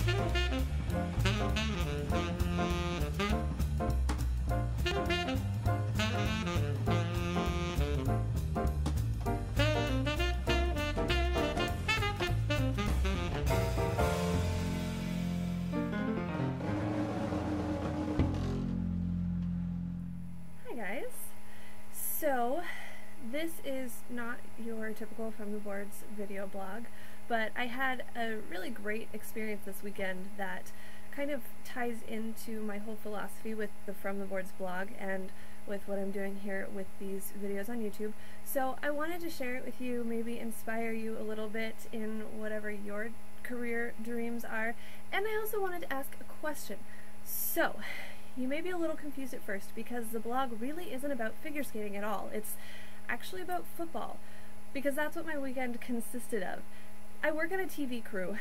Guys, so this is not your typical From the Boards video blog, but I had a really great experience this weekend that kind of ties into my whole philosophy with the From the Boards blog and with what I'm doing here with these videos on YouTube. So I wanted to share it with you, maybe inspire you a little bit in whatever your career dreams are, and I also wanted to ask a question. So you may be a little confused at first because the blog really isn't about figure skating at all. It's actually about football, because that's what my weekend consisted of. I work on a TV crew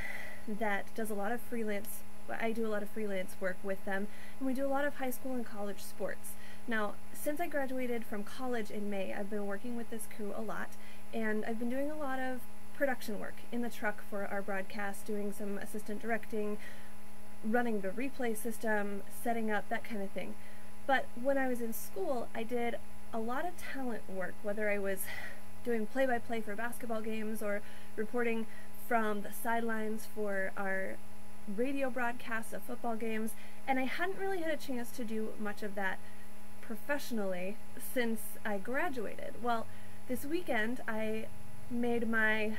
that does a lot of freelance, I do a lot of freelance work with them, and we do a lot of high school and college sports. Now, since I graduated from college in May, I've been working with this crew a lot, and I've been doing a lot of production work in the truck for our broadcast, doing some assistant directing, running the replay system, setting up, that kind of thing. But when I was in school, I did a lot of talent work, whether I was doing play-by-play for basketball games or reporting from the sidelines for our radio broadcasts of football games, and I hadn't really had a chance to do much of that professionally since I graduated. Well, this weekend I made my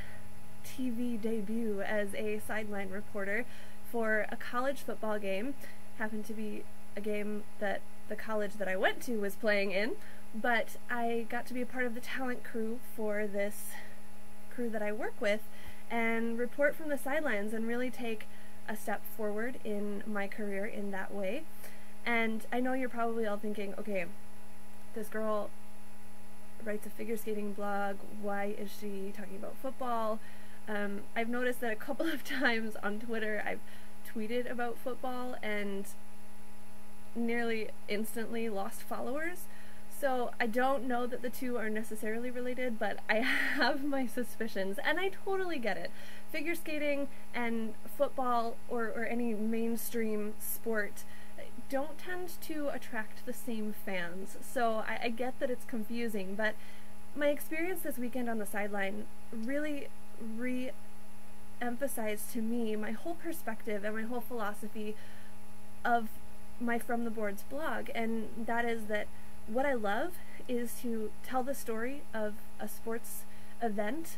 TV debut as a sideline reporter for a college football game. Happened to be a game that the college that I went to was playing in, but I got to be a part of the talent crew for this crew that I work with and report from the sidelines and really take a step forward in my career in that way. And I know you're probably all thinking, okay, this girl writes a figure skating blog, why is she talking about football? I've noticed that a couple of times on Twitter I've tweeted about football and nearly instantly lost followers. So I don't know that the two are necessarily related, but I have my suspicions, and I totally get it. Figure skating and football or any mainstream sport don't tend to attract the same fans, so I get that it's confusing, but my experience this weekend on the sideline really re-emphasized to me my whole perspective and my whole philosophy of my From the Boards blog, and that is that what I love is to tell the story of a sports event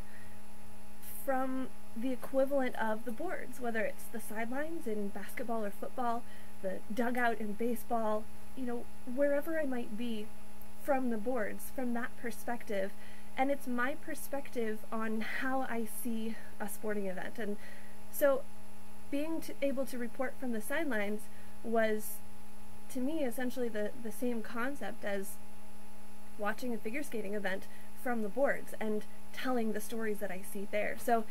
from the equivalent of the boards, whether it's the sidelines in basketball or football, the dugout in baseball, you know, wherever I might be from the boards, from that perspective. And it's my perspective on how I see a sporting event. And so being able to report from the sidelines was, to me, essentially the same concept as watching a figure skating event from the boards and telling the stories that I see there. So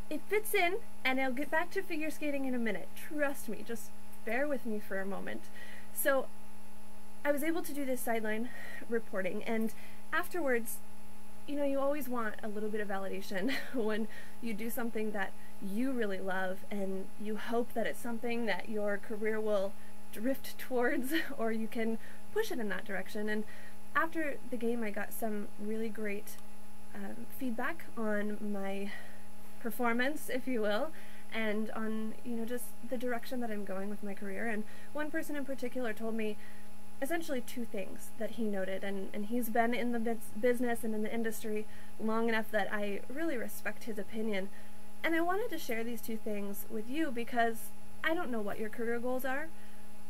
it fits in, and I'll get back to figure skating in a minute. Trust me, just bear with me for a moment. So I was able to do this sideline reporting, and afterwards, you know, you always want a little bit of validation when you do something that you really love and you hope that it's something that your career will drift towards, or you can push it in that direction. And after the game, I got some really great feedback on my performance, if you will, and on, you know, just the direction that I'm going with my career. And one person in particular told me essentially two things that he noted, and he's been in the business and in the industry long enough that I really respect his opinion. And I wanted to share these two things with you because I don't know what your career goals are,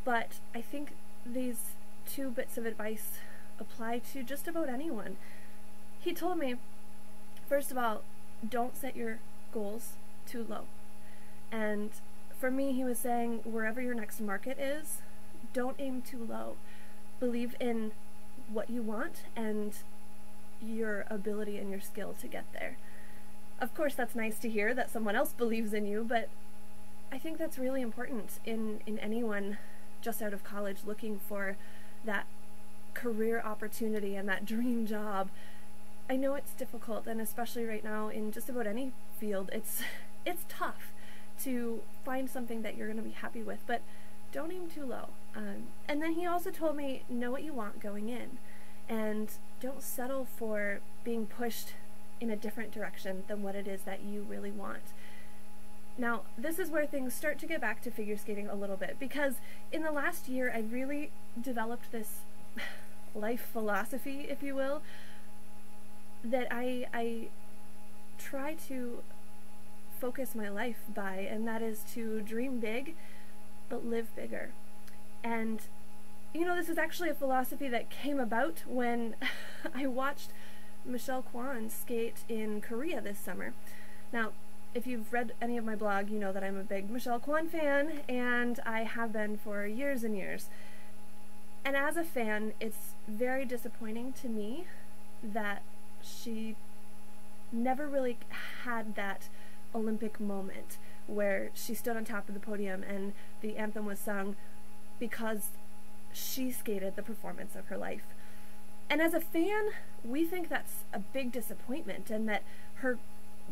but I think these two bits of advice apply to just about anyone. He told me, first of all, don't set your goals too low. And for me, he was saying, wherever your next market is, don't aim too low. Believe in what you want and your ability and your skill to get there. Of course, that's nice to hear that someone else believes in you, but I think that's really important in anyone just out of college looking for that career opportunity and that dream job. I know it's difficult, and especially right now in just about any field, it's tough. to find something that you're going to be happy with, but don't aim too low. And then he also told me, know what you want going in, and don't settle for being pushed in a different direction than what it is that you really want. Now, this is where things start to get back to figure skating a little bit, because in the last year I really developed this life philosophy, if you will, that I try to focus my life by, and that is to dream big, but live bigger. And, you know, this is actually a philosophy that came about when I watched Michelle Kwan skate in Korea this summer. Now, if you've read any of my blog, you know that I'm a big Michelle Kwan fan, and I have been for years and years. And as a fan, it's very disappointing to me that she never really had that Olympic moment where she stood on top of the podium and the anthem was sung because she skated the performance of her life. And as a fan, we think that's a big disappointment and that her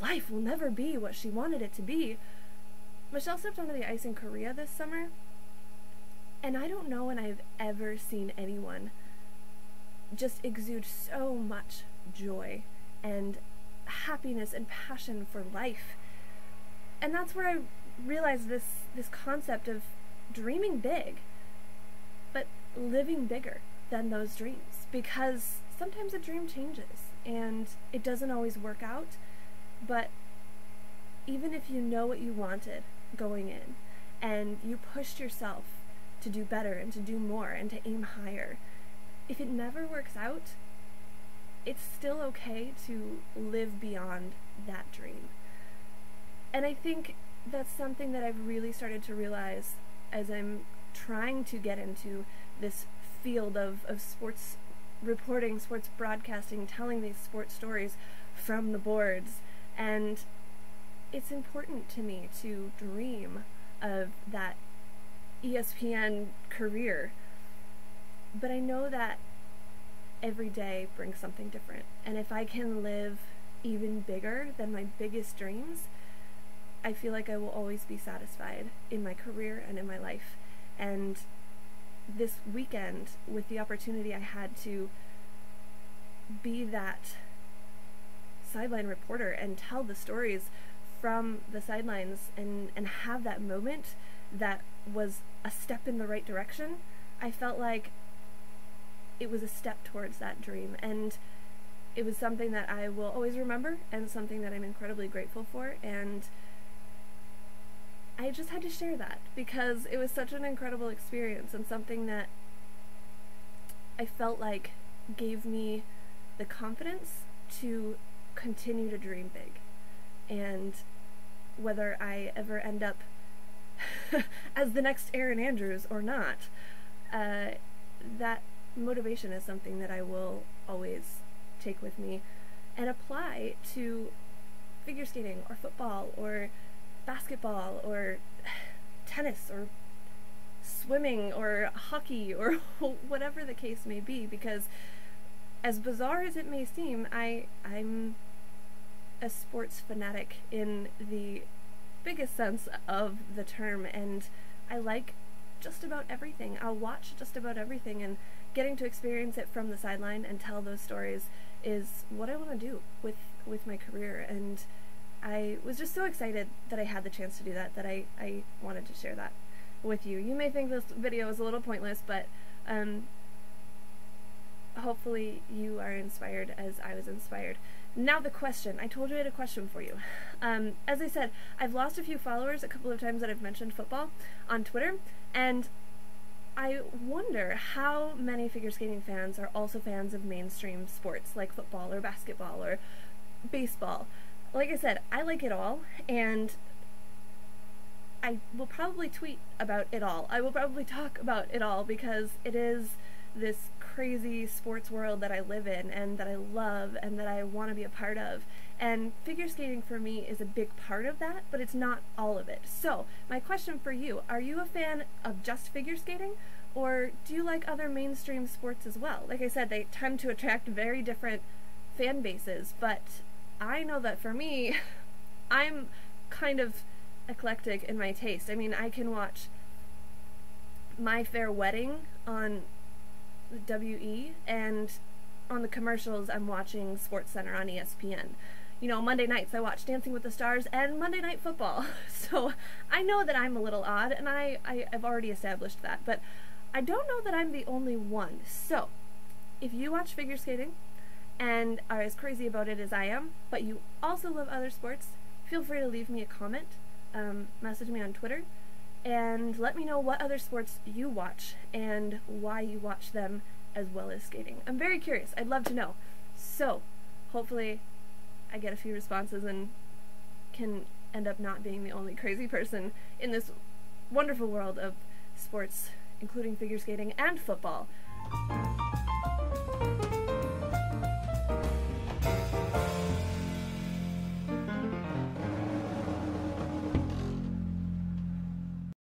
life will never be what she wanted it to be. Michelle stepped onto the ice in Korea this summer, and I don't know when I've ever seen anyone just exude so much joy and happiness and passion for life. And that's where I realized this concept of dreaming big, but living bigger than those dreams. Because sometimes a dream changes, and it doesn't always work out, but even if you know what you wanted going in, and you pushed yourself to do better and to do more and to aim higher, if it never works out, it's still okay to live beyond that dream. And I think that's something that I've really started to realize as I'm trying to get into this field of sports reporting, sports broadcasting, telling these sports stories from the boards. And it's important to me to dream of that ESPN career. But I know that every day brings something different. And if I can live even bigger than my biggest dreams, I feel like I will always be satisfied in my career and in my life. And this weekend, with the opportunity I had to be that sideline reporter and tell the stories from the sidelines and have that moment that was a step in the right direction, I felt like it was a step towards that dream. And it was something that I will always remember and something that I'm incredibly grateful for. And I just had to share that because it was such an incredible experience and something that I felt like gave me the confidence to continue to dream big. And whether I ever end up as the next Erin Andrews or not, that motivation is something that I will always take with me and apply to figure skating or football or basketball or tennis or swimming or hockey or whatever the case may be, because as bizarre as it may seem, I'm a sports fanatic in the biggest sense of the term, and I like just about everything. I'll watch just about everything, and getting to experience it from the sideline and tell those stories is what I want to do with my career. And I was just so excited that I had the chance to do that, that I wanted to share that with you. You may think this video is a little pointless, but hopefully you are inspired as I was inspired. Now the question. I told you I had a question for you. As I said, I've lost a few followers a couple of times that I've mentioned football on Twitter, and I wonder how many figure skating fans are also fans of mainstream sports like football or basketball or baseball. Like I said, I like it all, and I will probably tweet about it all. I will probably talk about it all because it is this crazy sports world that I live in and that I love and that I want to be a part of. And figure skating for me is a big part of that, but it's not all of it. So, my question for you, are you a fan of just figure skating, or do you like other mainstream sports as well? Like I said, they tend to attract very different fan bases, but I know that for me, I'm kind of eclectic in my taste. I mean, I can watch My Fair Wedding on WE, and on the commercials I'm watching SportsCenter on ESPN. You know, Monday nights I watch Dancing with the Stars and Monday Night Football. So I know that I'm a little odd, and I've already established that, but I don't know that I'm the only one. So if you watch figure skating and are as crazy about it as I am, but you also love other sports, feel free to leave me a comment, message me on Twitter, and let me know what other sports you watch and why you watch them as well as skating. I'm very curious. I'd love to know. So hopefully I get a few responses and can end up not being the only crazy person in this wonderful world of sports, including figure skating and football.